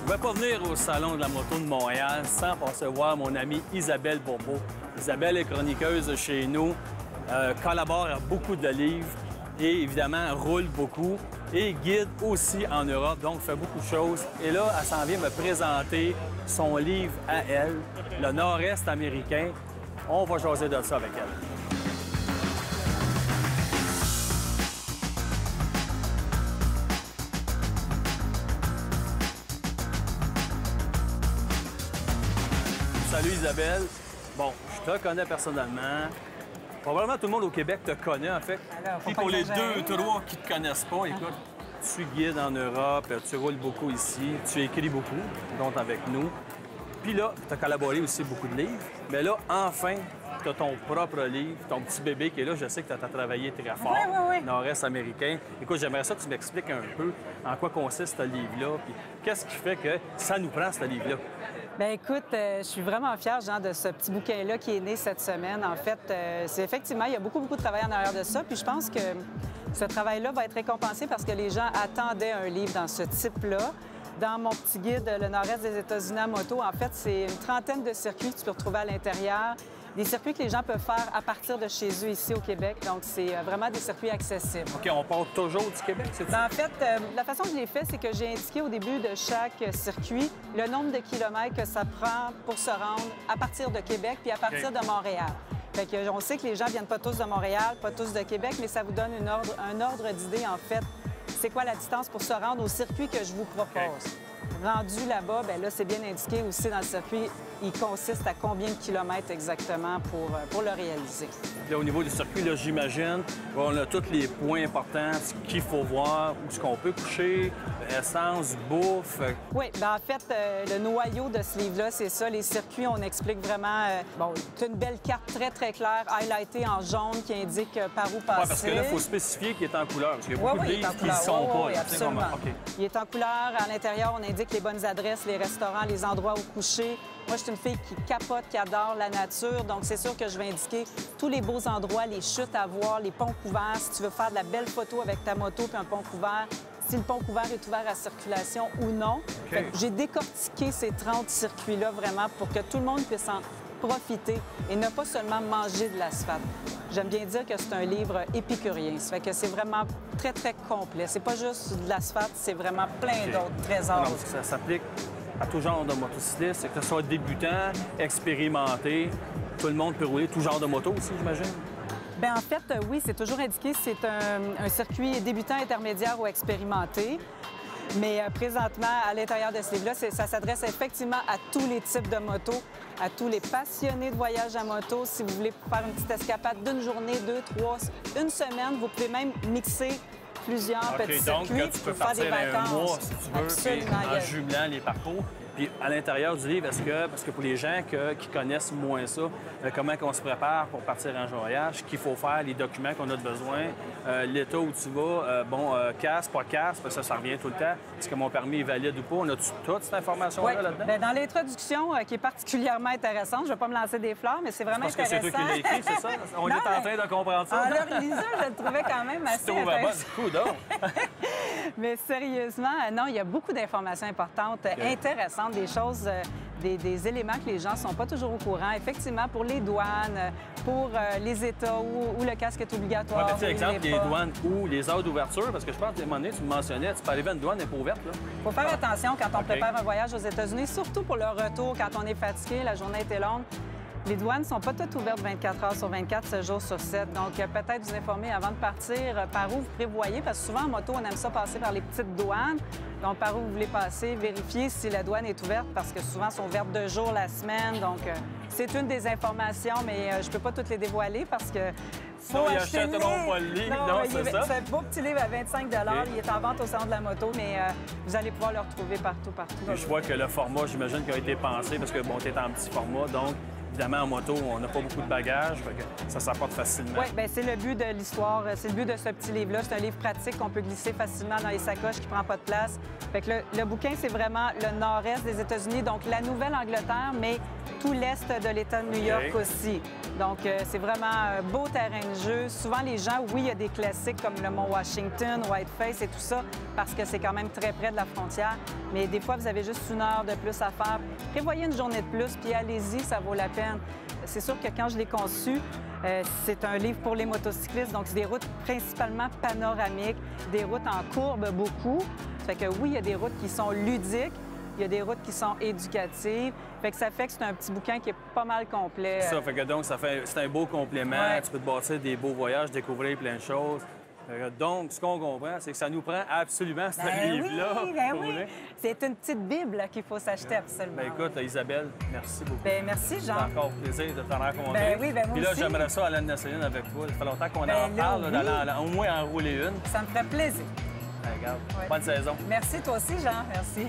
Je ne vais pas venir au Salon de la moto de Montréal sans passer voir mon amie Isabelle Bourbeau. Isabelle est chroniqueuse chez nous, collabore à beaucoup de livres et évidemment roule beaucoup et guide aussi en Europe, donc fait beaucoup de choses. Et là, elle s'en vient me présenter son livre à elle, Le Nord-Est américain. On va jaser de ça avec elle. Salut Isabelle. Bon, je te connais personnellement. Probablement tout le monde au Québec te connaît, en fait. Puis pour les deux, trois qui ne te connaissent pas, écoute, tu guides en Europe, tu roules beaucoup ici, tu écris beaucoup, dont avec nous. Puis là, tu as collaboré aussi beaucoup de livres. Mais là, enfin, tu as ton propre livre, ton petit bébé qui est là. Je sais que tu as travaillé très fort, Oui. Nord-Est américain. Écoute, j'aimerais ça que tu m'expliques un peu en quoi consiste ce livre-là, puis qu'est-ce qui fait que ça nous prend, ce livre-là. Bien, écoute, je suis vraiment fière, Jean, de ce petit bouquin-là qui est né cette semaine. En fait, c'est effectivement, il y a beaucoup de travail en arrière de ça. Puis je pense que ce travail-là va être récompensé parce que les gens attendaient un livre dans ce type-là. Dans mon petit guide, Le Nord-Est des États-Unis à moto, en fait, c'est une trentaine de circuits que tu peux retrouver à l'intérieur. Des circuits que les gens peuvent faire à partir de chez eux ici au Québec. Donc, c'est vraiment des circuits accessibles. OK, on part toujours du Québec, c'est ça? En fait, la façon que je l'ai fait, c'est que j'ai indiqué au début de chaque circuit le nombre de kilomètres que ça prend pour se rendre à partir de Québec puis à partir de Montréal. Fait que, on sait que les gens viennent pas tous de Montréal, pas tous de Québec, mais ça vous donne un ordre d'idée, en fait. C'est quoi la distance pour se rendre au circuit que je vous propose. Rendu là-bas, bien là, c'est bien indiqué aussi dans le circuit, il consiste à combien de kilomètres exactement pour le réaliser. Là, au niveau du circuit, là, j'imagine, on a tous les points importants, ce qu'il faut voir, où est-ce qu'on peut coucher, essence, bouffe. Oui, bien en fait, le noyau de ce livre-là, c'est ça. Les circuits, on explique vraiment... bon, c'est une belle carte très claire, highlightée en jaune, qui indique par où passer. Oui, parce que là, il faut spécifier qu'il est en couleur, parce qu'il y a beaucoup de livres qui ne sont pas. Oui, absolument. Okay. Il est en couleur. À l'intérieur, on indique les bonnes adresses, les restaurants, les endroits où coucher. Moi, je suis une fille qui capote, qui adore la nature, donc c'est sûr que je vais indiquer tous les beaux endroits, les chutes à voir, les ponts couverts, si tu veux faire de la belle photo avec ta moto puis un pont couvert, si le pont couvert est ouvert à circulation ou non. Okay. J'ai décortiqué ces 30 circuits-là vraiment pour que tout le monde puisse en profiter et ne pas seulement manger de l'asphalte. J'aime bien dire que c'est un livre épicurien. Ça fait que c'est vraiment très complet. C'est pas juste de l'asphalte, c'est vraiment plein d'autres trésors. Donc, ça s'applique à tout genre de motocycliste, que ce soit débutant, expérimenté, tout le monde peut rouler tout genre de moto aussi, j'imagine? Bien, en fait, oui, c'est toujours indiqué. C'est un circuit débutant, intermédiaire ou expérimenté. Mais présentement, à l'intérieur de ce livre-là, ça s'adresse effectivement à tous les types de motos, à tous les passionnés de voyage à moto. Si vous voulez faire une petite escapade d'une journée, 2, 3, une semaine, vous pouvez même mixer plusieurs petits circuits donc, tu peux pour faire des vacances. Un mois, si tu veux, absolument, en jumelant les parcours. Puis à l'intérieur du livre, parce que pour les gens qui connaissent moins ça, comment on se prépare pour partir en voyage, qu'il faut faire, les documents qu'on a besoin, l'état où tu vas, casse, pas casse, parce que ça revient tout le temps. Est-ce que mon permis est valide ou pas? On a toute cette information-là là-dedans? Bien, dans l'introduction, qui est particulièrement intéressante, je ne vais pas me lancer des fleurs, mais c'est vraiment intéressant. Parce que c'est toi qui l'as écrit, c'est ça? On est en train de comprendre ça. En le lisant, je le trouvais quand même assez intéressant. Du coup, donc. Mais sérieusement, non, il y a beaucoup d'informations importantes, intéressantes, des choses, des éléments que les gens ne sont pas toujours au courant. Effectivement, pour les douanes, pour les États où le casque est obligatoire. Oui, mais exemple, les douanes ou les heures d'ouverture, parce que je pense que à un moment donné, tu me mentionnais, tu peux arriver à une douane, elle n'est pas ouverte. Il faut faire attention quand on prépare un voyage aux États-Unis, surtout pour le retour, quand on est fatigué, la journée était longue. Les douanes ne sont pas toutes ouvertes 24 heures sur 24, 7 jours sur 7. Donc, peut-être vous informer avant de partir par où vous prévoyez, parce que souvent, en moto, on aime ça passer par les petites douanes. Donc, par où vous voulez passer, vérifier si la douane est ouverte, parce que souvent, elles sont ouvertes 2 jours la semaine. Donc, c'est une des informations, mais je ne peux pas toutes les dévoiler parce que faut acheter le livre. Non, c'est ça. C'est un beau petit livre à 25 $. Okay. Il est en vente au salon de la moto, mais vous allez pouvoir le retrouver partout. Et je vois que le format, j'imagine, qui a été pensé, parce que, bon, tu es en petit format, donc évidemment, en moto, on n'a pas beaucoup de bagages, fait que ça s'apporte facilement. Oui, bien c'est le but de l'histoire, c'est le but de ce petit livre-là. C'est un livre pratique qu'on peut glisser facilement dans les sacoches, qui ne prend pas de place. Fait que le bouquin, c'est vraiment le nord-est des États-Unis, donc la Nouvelle-Angleterre, mais tout l'est de l'État de New York aussi. Donc, c'est vraiment un beau terrain de jeu. Souvent, les gens, oui, il y a des classiques comme le Mont Washington, Whiteface et tout ça, parce que c'est quand même très près de la frontière. Mais des fois, vous avez juste 1 heure de plus à faire. Prévoyez une journée de plus, puis allez-y, ça vaut la peine. C'est sûr que quand je l'ai conçu, c'est un livre pour les motocyclistes, donc c'est des routes principalement panoramiques, des routes en courbe beaucoup. Fait que oui, il y a des routes qui sont ludiques, il y a des routes qui sont éducatives. Fait que ça fait que c'est un petit bouquin qui est pas mal complet. Ça fait que donc, c'est un beau complément. Ouais. Tu peux te bâtir des beaux voyages, découvrir plein de choses. Donc, ce qu'on comprend, c'est que ça nous prend absolument ce livre-là. Oui, ben oui. C'est une petite Bible qu'il faut s'acheter absolument. Ben écoute, Isabelle, merci beaucoup. Ben merci, Jean. C'est encore plaisir de t'en rencontrer. Ben oui, ben moi Puis là, aussi. j'aimerais ça aller en essayer une avec toi. Ça fait longtemps qu'on Ben en là, parle, oui. d'aller au moins en rouler une. Ça me ferait plaisir. Ben, regarde, Ouais. bonne saison. Merci, toi aussi, Jean. Merci.